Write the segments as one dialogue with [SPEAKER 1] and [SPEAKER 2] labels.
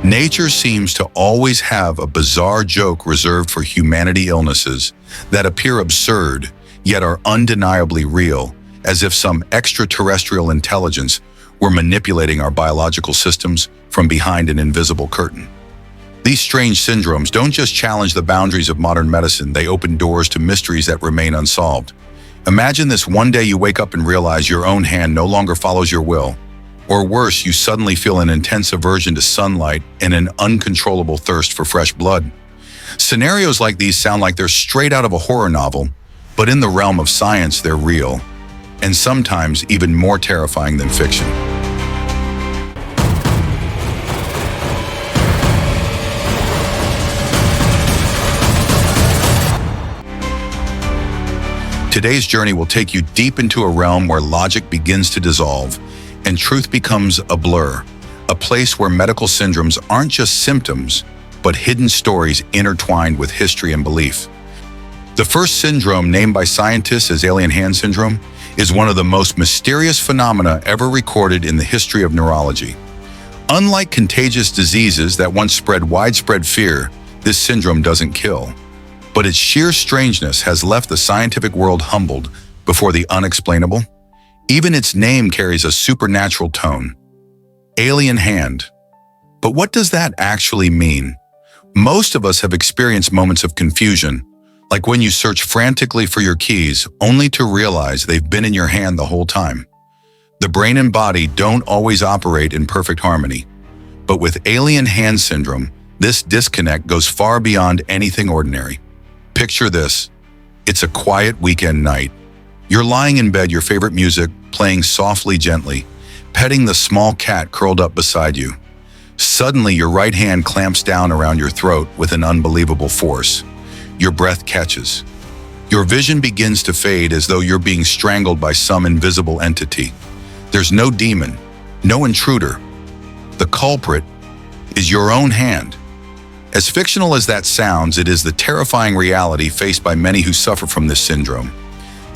[SPEAKER 1] Nature seems to always have a bizarre joke reserved for humanity illnesses that appear absurd, yet are undeniably real, as if some extraterrestrial intelligence were manipulating our biological systems from behind an invisible curtain. These strange syndromes don't just challenge the boundaries of modern medicine, they open doors to mysteries that remain unsolved. Imagine this: one day you wake up and realize your own hand no longer follows your will. Or worse, you suddenly feel an intense aversion to sunlight and an uncontrollable thirst for fresh blood. Scenarios like these sound like they're straight out of a horror novel, but in the realm of science, they're real, and sometimes even more terrifying than fiction. Today's journey will take you deep into a realm where logic begins to dissolve and truth becomes a blur, a place where medical syndromes aren't just symptoms, but hidden stories intertwined with history and belief. The first syndrome, named by scientists as alien hand syndrome, is one of the most mysterious phenomena ever recorded in the history of neurology. Unlike contagious diseases that once spread widespread fear, this syndrome doesn't kill. But its sheer strangeness has left the scientific world humbled before the unexplainable. Even its name carries a supernatural tone. Alien hand. But what does that actually mean? Most of us have experienced moments of confusion, like when you search frantically for your keys only to realize they've been in your hand the whole time. The brain and body don't always operate in perfect harmony. But with alien hand syndrome, this disconnect goes far beyond anything ordinary. Picture this. It's a quiet weekend night. You're lying in bed, your favorite music playing softly, gently, petting the small cat curled up beside you. Suddenly, your right hand clamps down around your throat with an unbelievable force. Your breath catches. Your vision begins to fade as though you're being strangled by some invisible entity. There's no demon, no intruder. The culprit is your own hand. As fictional as that sounds, it is the terrifying reality faced by many who suffer from this syndrome.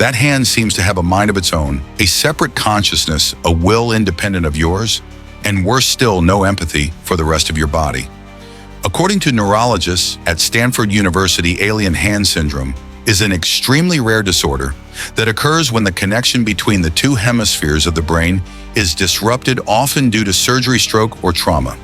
[SPEAKER 1] That hand seems to have a mind of its own, a separate consciousness, a will independent of yours, and worse still, no empathy for the rest of your body. According to neurologists at Stanford University, alien hand syndrome is an extremely rare disorder that occurs when the connection between the two hemispheres of the brain is disrupted, often due to surgery, stroke, or trauma.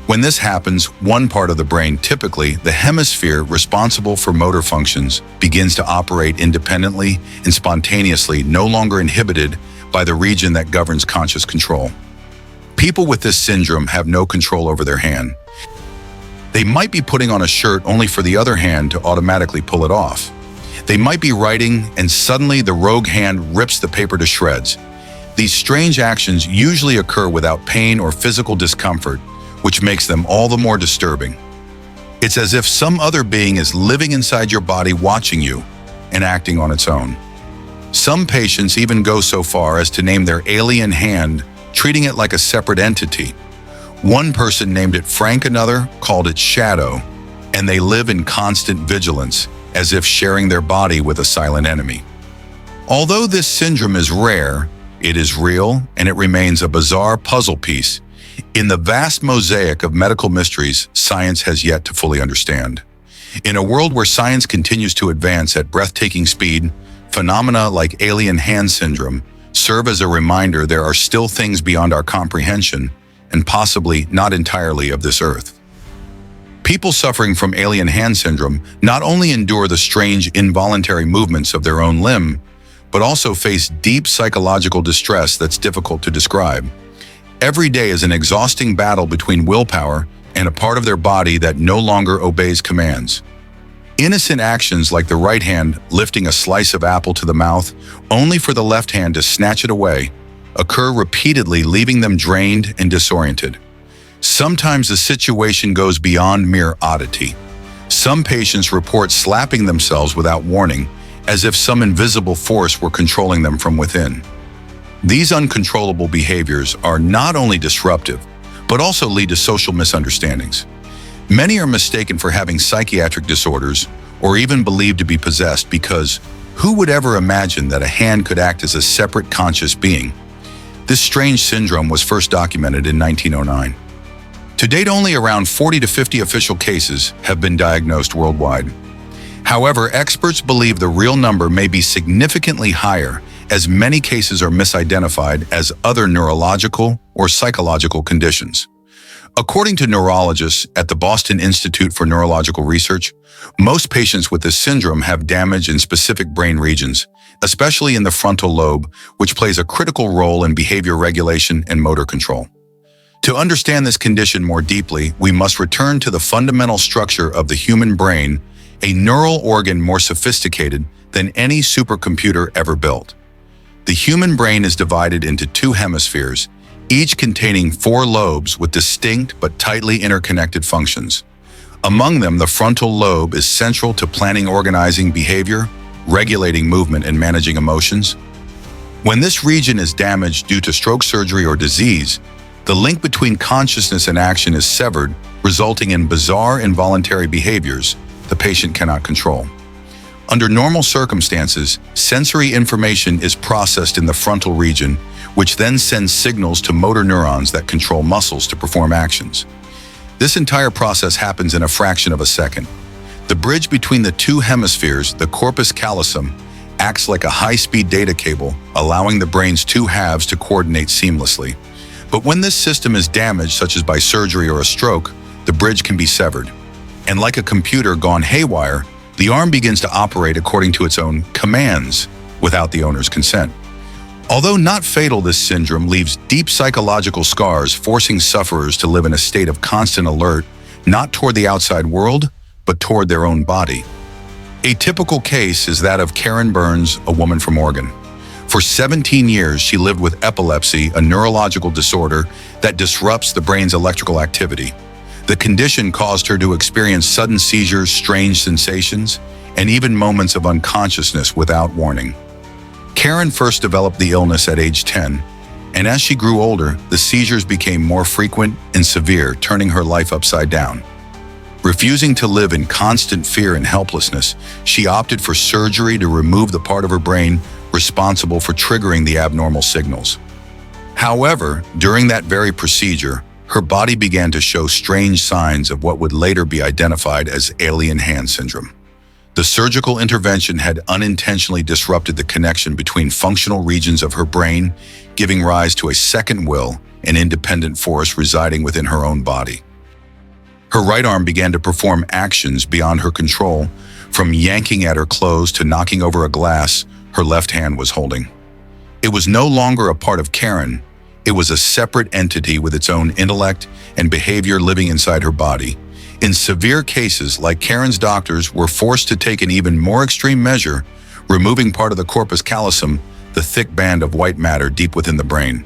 [SPEAKER 1] When this happens, one part of the brain, typically the hemisphere responsible for motor functions, begins to operate independently and spontaneously, no longer inhibited by the region that governs conscious control. People with this syndrome have no control over their hand. They might be putting on a shirt only for the other hand to automatically pull it off. They might be writing and suddenly the rogue hand rips the paper to shreds. These strange actions usually occur without pain or physical discomfort, which makes them all the more disturbing. It's as if some other being is living inside your body, watching you and acting on its own. Some patients even go so far as to name their alien hand, treating it like a separate entity. One person named it Frank, another called it Shadow, and they live in constant vigilance, as if sharing their body with a silent enemy. Although this syndrome is rare, it is real, and it remains a bizarre puzzle piece in the vast mosaic of medical mysteries science has yet to fully understand. In a world where science continues to advance at breathtaking speed, phenomena like alien hand syndrome serve as a reminder there are still things beyond our comprehension and possibly not entirely of this earth. People suffering from alien hand syndrome not only endure the strange involuntary movements of their own limb, but also face deep psychological distress that's difficult to describe. Every day is an exhausting battle between willpower and a part of their body that no longer obeys commands. Innocent actions like the right hand lifting a slice of apple to the mouth only for the left hand to snatch it away occur repeatedly, leaving them drained and disoriented. Sometimes the situation goes beyond mere oddity. Some patients report slapping themselves without warning, as if some invisible force were controlling them from within. These uncontrollable behaviors are not only disruptive, but also lead to social misunderstandings. Many are mistaken for having psychiatric disorders or even believed to be possessed because who would ever imagine that a hand could act as a separate conscious being? This strange syndrome was first documented in 1909. To date, only around 40 to 50 official cases have been diagnosed worldwide. However, experts believe the real number may be significantly higher, as many cases are misidentified as other neurological or psychological conditions. According to neurologists at the Boston Institute for Neurological Research, most patients with this syndrome have damage in specific brain regions, especially in the frontal lobe, which plays a critical role in behavior regulation and motor control. To understand this condition more deeply, we must return to the fundamental structure of the human brain, a neural organ more sophisticated than any supercomputer ever built. The human brain is divided into two hemispheres, each containing 4 lobes with distinct but tightly interconnected functions. Among them, the frontal lobe is central to planning, organizing behavior, regulating movement, and managing emotions. When this region is damaged due to stroke, surgery, or disease, the link between consciousness and action is severed, resulting in bizarre involuntary behaviors the patient cannot control. Under normal circumstances, sensory information is processed in the frontal region, which then sends signals to motor neurons that control muscles to perform actions. This entire process happens in a fraction of a second. The bridge between the two hemispheres, the corpus callosum, acts like a high-speed data cable, allowing the brain's two halves to coordinate seamlessly. But when this system is damaged, such as by surgery or a stroke, the bridge can be severed. And like a computer gone haywire, the arm begins to operate according to its own commands without the owner's consent. Although not fatal, this syndrome leaves deep psychological scars, forcing sufferers to live in a state of constant alert, not toward the outside world, but toward their own body. A typical case is that of Karen Burns, a woman from Oregon. For 17 years, she lived with epilepsy, a neurological disorder that disrupts the brain's electrical activity. The condition caused her to experience sudden seizures, strange sensations, and even moments of unconsciousness without warning. Karen first developed the illness at age 10, and as she grew older, the seizures became more frequent and severe, turning her life upside down. Refusing to live in constant fear and helplessness, she opted for surgery to remove the part of her brain responsible for triggering the abnormal signals. However, during that very procedure, her body began to show strange signs of what would later be identified as alien hand syndrome. The surgical intervention had unintentionally disrupted the connection between functional regions of her brain, giving rise to a second will, an independent force residing within her own body. Her right arm began to perform actions beyond her control, from yanking at her clothes to knocking over a glass her left hand was holding. It was no longer a part of Karen. It was a separate entity with its own intellect and behavior living inside her body. In severe cases, like Karen's, doctors were forced to take an even more extreme measure, removing part of the corpus callosum, the thick band of white matter deep within the brain.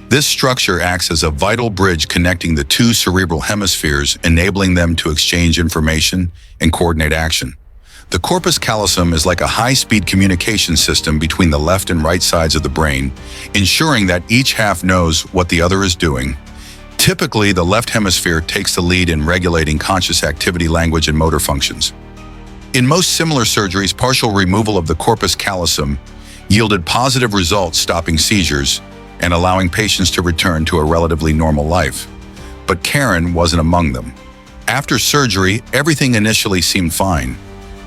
[SPEAKER 1] This structure acts as a vital bridge connecting the two cerebral hemispheres, enabling them to exchange information and coordinate action. The corpus callosum is like a high-speed communication system between the left and right sides of the brain, ensuring that each half knows what the other is doing. Typically, the left hemisphere takes the lead in regulating conscious activity, language, and motor functions. In most similar surgeries, partial removal of the corpus callosum yielded positive results, stopping seizures and allowing patients to return to a relatively normal life. But Karen wasn't among them. After surgery, everything initially seemed fine.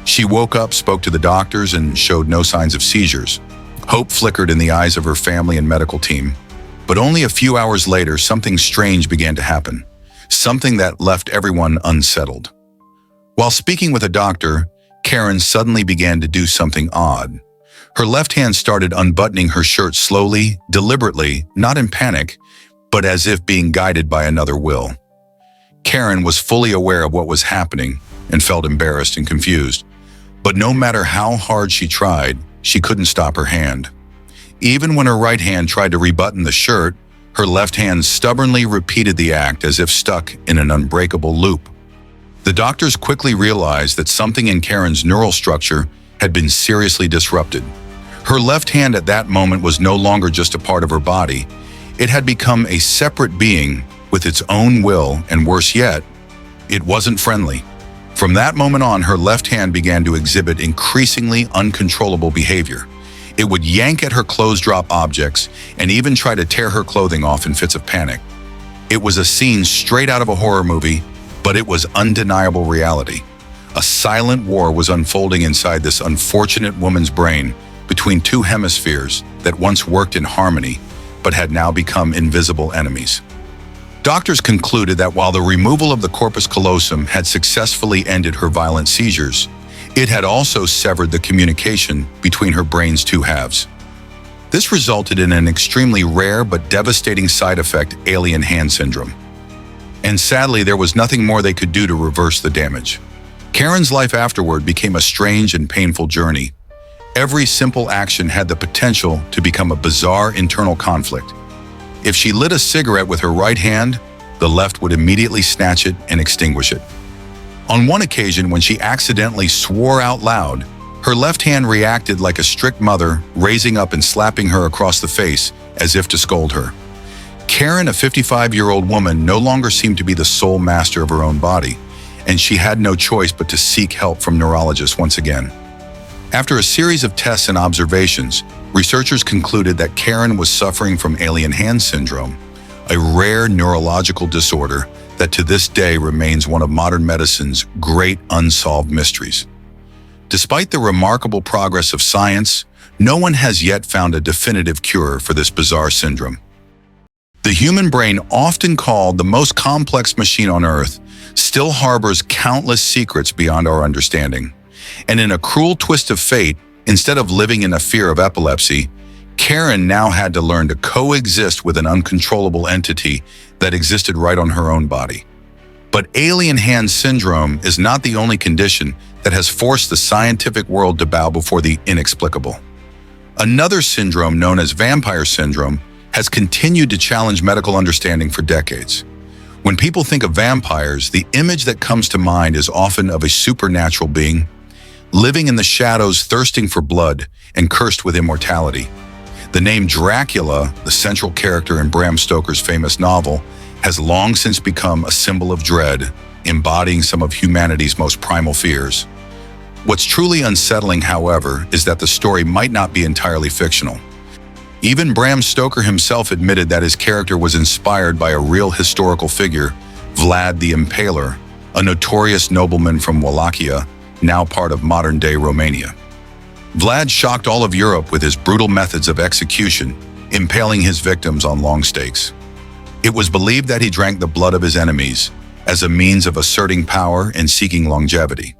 [SPEAKER 1] She woke up, spoke to the doctors, and showed no signs of seizures. Hope flickered in the eyes of her family and medical team. But only a few hours later, something strange began to happen, something that left everyone unsettled. While speaking with a doctor, Karen suddenly began to do something odd. Her left hand started unbuttoning her shirt slowly, deliberately, not in panic, but as if being guided by another will. Karen was fully aware of what was happening and felt embarrassed and confused. But no matter how hard she tried, she couldn't stop her hand. Even when her right hand tried to rebutton the shirt, her left hand stubbornly repeated the act as if stuck in an unbreakable loop. The doctors quickly realized that something in Karen's neural structure had been seriously disrupted. Her left hand at that moment was no longer just a part of her body. It had become a separate being with its own will, and worse yet, it wasn't friendly. From that moment on, her left hand began to exhibit increasingly uncontrollable behavior. It would yank at her clothes, drop objects, and even try to tear her clothing off in fits of panic. It was a scene straight out of a horror movie, but it was undeniable reality. A silent war was unfolding inside this unfortunate woman's brain between two hemispheres that once worked in harmony, but had now become invisible enemies. Doctors concluded that while the removal of the corpus callosum had successfully ended her violent seizures, it had also severed the communication between her brain's two halves. This resulted in an extremely rare but devastating side effect, alien hand syndrome. And sadly, there was nothing more they could do to reverse the damage. Karen's life afterward became a strange and painful journey. Every simple action had the potential to become a bizarre internal conflict. If she lit a cigarette with her right hand, the left would immediately snatch it and extinguish it. On one occasion, when she accidentally swore out loud, her left hand reacted like a strict mother, raising up and slapping her across the face as if to scold her. Karen, a 55-year-old woman, no longer seemed to be the sole master of her own body, and she had no choice but to seek help from neurologists once again. After a series of tests and observations, researchers concluded that Karen was suffering from alien hand syndrome, a rare neurological disorder that to this day remains one of modern medicine's great unsolved mysteries. Despite the remarkable progress of science, no one has yet found a definitive cure for this bizarre syndrome. The human brain, often called the most complex machine on Earth, still harbors countless secrets beyond our understanding. And in a cruel twist of fate, instead of living in a fear of epilepsy, Karen now had to learn to coexist with an uncontrollable entity that existed right on her own body. But alien hand syndrome is not the only condition that has forced the scientific world to bow before the inexplicable. Another syndrome, known as vampire syndrome, has continued to challenge medical understanding for decades. When people think of vampires, the image that comes to mind is often of a supernatural being, living in the shadows, thirsting for blood, and cursed with immortality. The name Dracula, the central character in Bram Stoker's famous novel, has long since become a symbol of dread, embodying some of humanity's most primal fears. What's truly unsettling, however, is that the story might not be entirely fictional. Even Bram Stoker himself admitted that his character was inspired by a real historical figure, Vlad the Impaler, a notorious nobleman from Wallachia, now part of modern-day Romania. Vlad shocked all of Europe with his brutal methods of execution, impaling his victims on long stakes. It was believed that he drank the blood of his enemies as a means of asserting power and seeking longevity.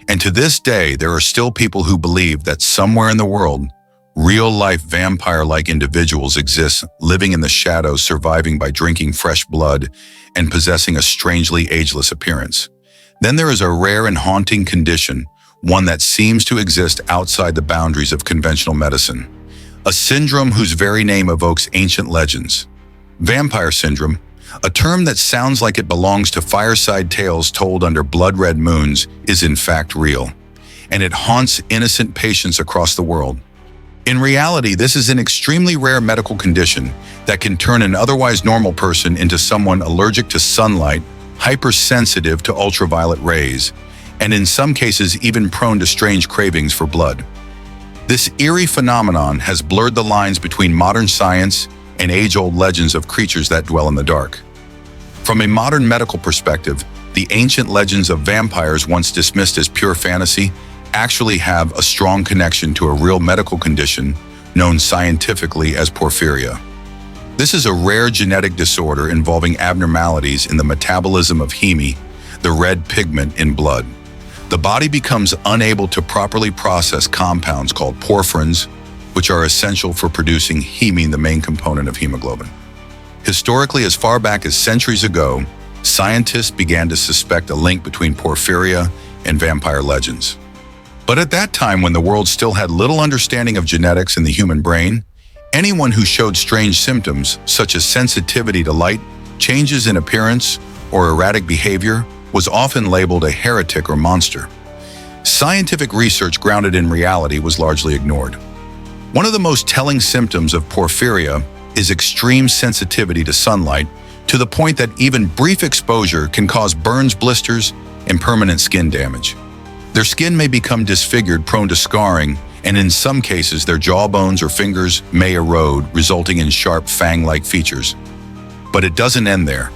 [SPEAKER 1] And to this day, there are still people who believe that somewhere in the world, real-life vampire-like individuals exist, living in the shadows, surviving by drinking fresh blood and possessing a strangely ageless appearance. Then there is a rare and haunting condition, one that seems to exist outside the boundaries of conventional medicine. A syndrome whose very name evokes ancient legends. Vampire syndrome, a term that sounds like it belongs to fireside tales told under blood-red moons, is in fact real, and it haunts innocent patients across the world. In reality, this is an extremely rare medical condition that can turn an otherwise normal person into someone allergic to sunlight, hypersensitive to ultraviolet rays, and in some cases even prone to strange cravings for blood. This eerie phenomenon has blurred the lines between modern science and age-old legends of creatures that dwell in the dark. From a modern medical perspective, the ancient legends of vampires, once dismissed as pure fantasy, actually have a strong connection to a real medical condition known scientifically as porphyria. This is a rare genetic disorder involving abnormalities in the metabolism of heme, the red pigment in blood. The body becomes unable to properly process compounds called porphyrins, which are essential for producing heme, the main component of hemoglobin. Historically, as far back as centuries ago, scientists began to suspect a link between porphyria and vampire legends. But at that time, when the world still had little understanding of genetics and the human brain, anyone who showed strange symptoms, such as sensitivity to light, changes in appearance, or erratic behavior, was often labeled a heretic or monster. Scientific research grounded in reality was largely ignored. One of the most telling symptoms of porphyria is extreme sensitivity to sunlight, to the point that even brief exposure can cause burns, blisters, and permanent skin damage. Their skin may become disfigured, prone to scarring, and in some cases their jawbones or fingers may erode, resulting in sharp fang-like features. But it doesn't end there.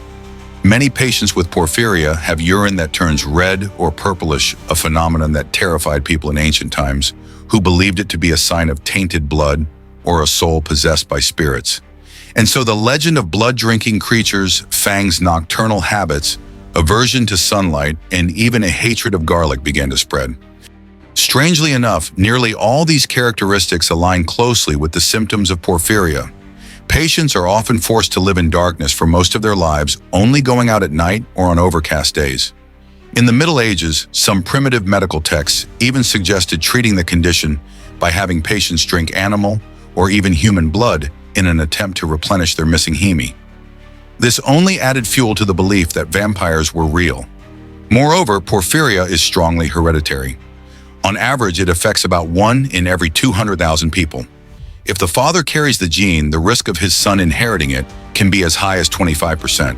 [SPEAKER 1] Many patients with porphyria have urine that turns red or purplish, a phenomenon that terrified people in ancient times, who believed it to be a sign of tainted blood or a soul possessed by spirits. And so the legend of blood-drinking creatures, Fang's nocturnal habits, aversion to sunlight, and even a hatred of garlic began to spread. Strangely enough, nearly all these characteristics align closely with the symptoms of porphyria. Patients are often forced to live in darkness for most of their lives, only going out at night or on overcast days. In the Middle Ages, some primitive medical texts even suggested treating the condition by having patients drink animal or even human blood in an attempt to replenish their missing heme. This only added fuel to the belief that vampires were real. Moreover, porphyria is strongly hereditary. On average, it affects about 1 in every 200,000 people. If the father carries the gene, the risk of his son inheriting it can be as high as 25%.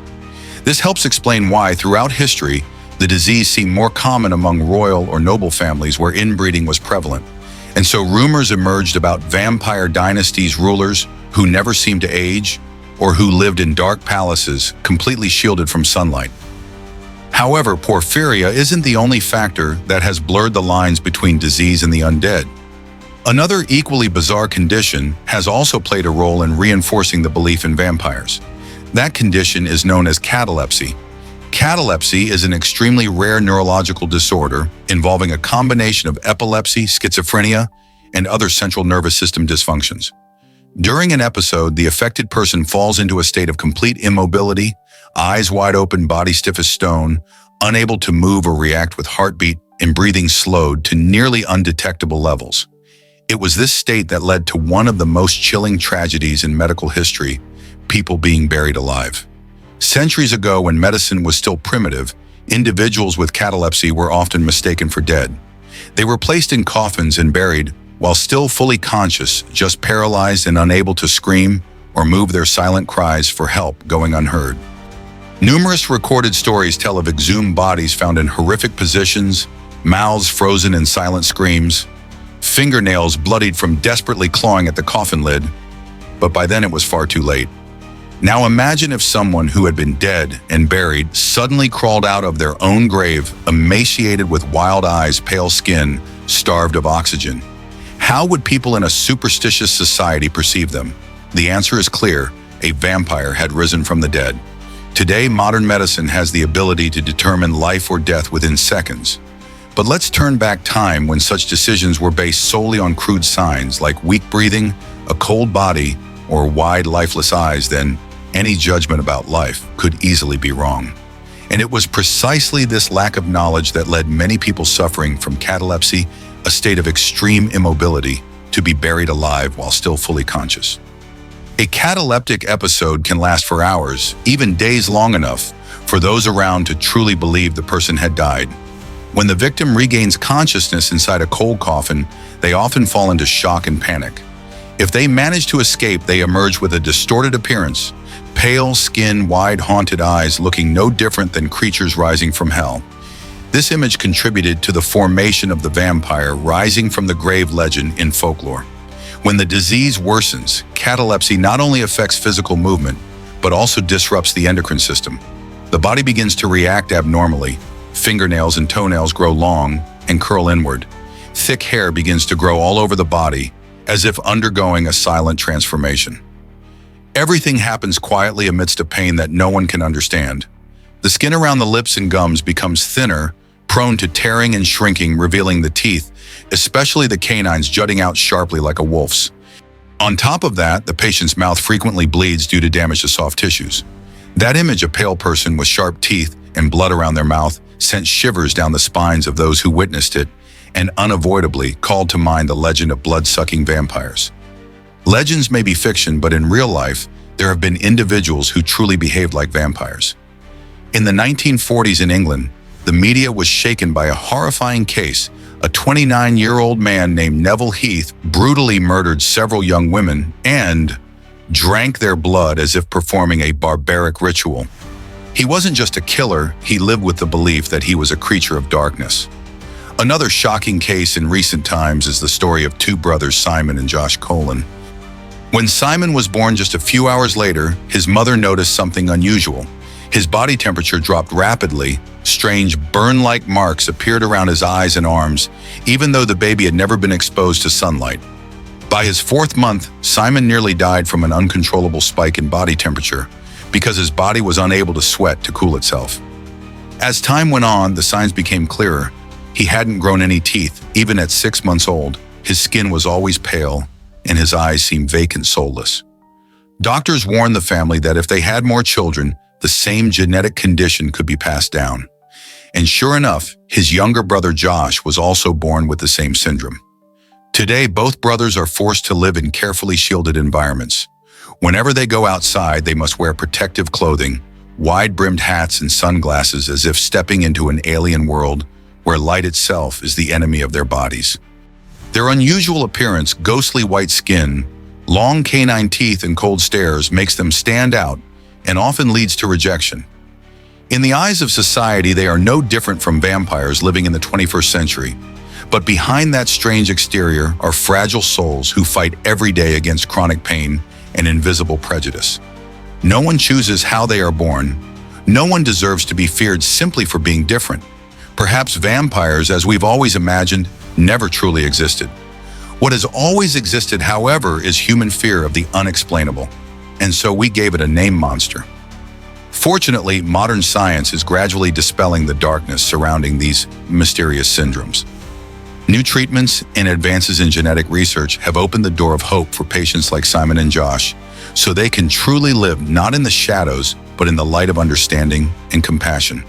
[SPEAKER 1] This helps explain why, throughout history, the disease seemed more common among royal or noble families where inbreeding was prevalent. And so rumors emerged about vampire dynasties' rulers who never seemed to age or who lived in dark palaces completely shielded from sunlight. However, porphyria isn't the only factor that has blurred the lines between disease and the undead. Another equally bizarre condition has also played a role in reinforcing the belief in vampires. That condition is known as catalepsy. Catalepsy is an extremely rare neurological disorder involving a combination of epilepsy, schizophrenia, and other central nervous system dysfunctions. During an episode, the affected person falls into a state of complete immobility, eyes wide open, body stiff as stone, unable to move or react with heartbeat and breathing slowed to nearly undetectable levels. It was this state that led to one of the most chilling tragedies in medical history, people being buried alive. Centuries ago, when medicine was still primitive, individuals with catalepsy were often mistaken for dead. They were placed in coffins and buried while still fully conscious, just paralyzed and unable to scream or move, their silent cries for help going unheard. Numerous recorded stories tell of exhumed bodies found in horrific positions, mouths frozen in silent screams, fingernails bloodied from desperately clawing at the coffin lid, but by then it was far too late. Now imagine if someone who had been dead and buried suddenly crawled out of their own grave, emaciated with wild eyes, pale skin, starved of oxygen. How would people in a superstitious society perceive them? The answer is clear: a vampire had risen from the dead. Today, modern medicine has the ability to determine life or death within seconds. But let's turn back time when such decisions were based solely on crude signs like weak breathing, a cold body, or wide, lifeless eyes. Then any judgment about life could easily be wrong. And it was precisely this lack of knowledge that led many people suffering from catalepsy, a state of extreme immobility, to be buried alive while still fully conscious. A cataleptic episode can last for hours, even days, long enough for those around to truly believe the person had died. When the victim regains consciousness inside a cold coffin, they often fall into shock and panic. If they manage to escape, they emerge with a distorted appearance, pale skin, wide, haunted eyes, looking no different than creatures rising from hell. This image contributed to the formation of the vampire rising from the grave legend in folklore. When the disease worsens, catalepsy not only affects physical movement, but also disrupts the endocrine system. The body begins to react abnormally. Fingernails and toenails grow long and curl inward. Thick hair begins to grow all over the body, as if undergoing a silent transformation. Everything happens quietly amidst a pain that no one can understand. The skin around the lips and gums becomes thinner, prone to tearing and shrinking, revealing the teeth, especially the canines jutting out sharply like a wolf's. On top of that, the patient's mouth frequently bleeds due to damage to soft tissues. That image, a pale person with sharp teeth and blood around their mouth, sent shivers down the spines of those who witnessed it and unavoidably called to mind the legend of blood-sucking vampires. Legends may be fiction, but in real life, there have been individuals who truly behaved like vampires. In the 1940s in England, the media was shaken by a horrifying case. A 29-year-old man named Neville Heath brutally murdered several young women and drank their blood as if performing a barbaric ritual. He wasn't just a killer, he lived with the belief that he was a creature of darkness. Another shocking case in recent times is the story of two brothers, Simon and Josh Colin. When Simon was born just a few hours later, his mother noticed something unusual. His body temperature dropped rapidly. Strange burn-like marks appeared around his eyes and arms, even though the baby had never been exposed to sunlight. By his 4th month, Simon nearly died from an uncontrollable spike in body temperature because his body was unable to sweat to cool itself. As time went on, the signs became clearer. He hadn't grown any teeth, even at 6 months old. His skin was always pale, and his eyes seemed vacant, soulless. Doctors warned the family that if they had more children, the same genetic condition could be passed down. And sure enough, his younger brother Josh was also born with the same syndrome. Today, both brothers are forced to live in carefully shielded environments. Whenever they go outside, they must wear protective clothing, wide-brimmed hats and sunglasses, as if stepping into an alien world where light itself is the enemy of their bodies. Their unusual appearance, ghostly white skin, long canine teeth, and cold stares makes them stand out and often leads to rejection. In the eyes of society, they are no different from vampires living in the 21st century. But behind that strange exterior are fragile souls who fight every day against chronic pain and invisible prejudice. No one chooses how they are born. No one deserves to be feared simply for being different. Perhaps vampires, as we've always imagined, never truly existed. What has always existed, however, is human fear of the unexplainable. And so we gave it a name: monster. Fortunately, modern science is gradually dispelling the darkness surrounding these mysterious syndromes. New treatments and advances in genetic research have opened the door of hope for patients like Simon and Josh, so they can truly live not in the shadows, but in the light of understanding and compassion.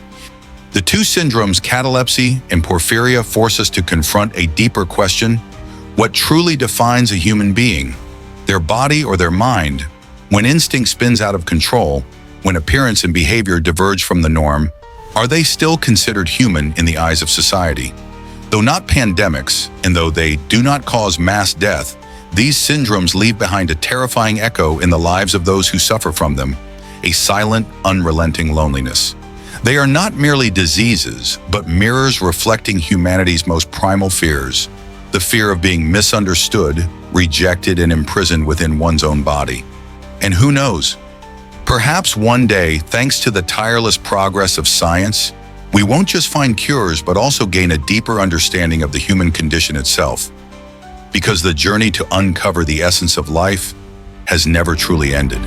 [SPEAKER 1] The two syndromes, catalepsy and porphyria, force us to confront a deeper question: what truly defines a human being? Their body or their mind? When instinct spins out of control, when appearance and behavior diverge from the norm, are they still considered human in the eyes of society? Though not pandemics, and though they do not cause mass death, these syndromes leave behind a terrifying echo in the lives of those who suffer from them, a silent, unrelenting loneliness. They are not merely diseases, but mirrors reflecting humanity's most primal fears: the fear of being misunderstood, rejected, and imprisoned within one's own body. And who knows? Perhaps one day, thanks to the tireless progress of science, we won't just find cures, but also gain a deeper understanding of the human condition itself. Because the journey to uncover the essence of life has never truly ended.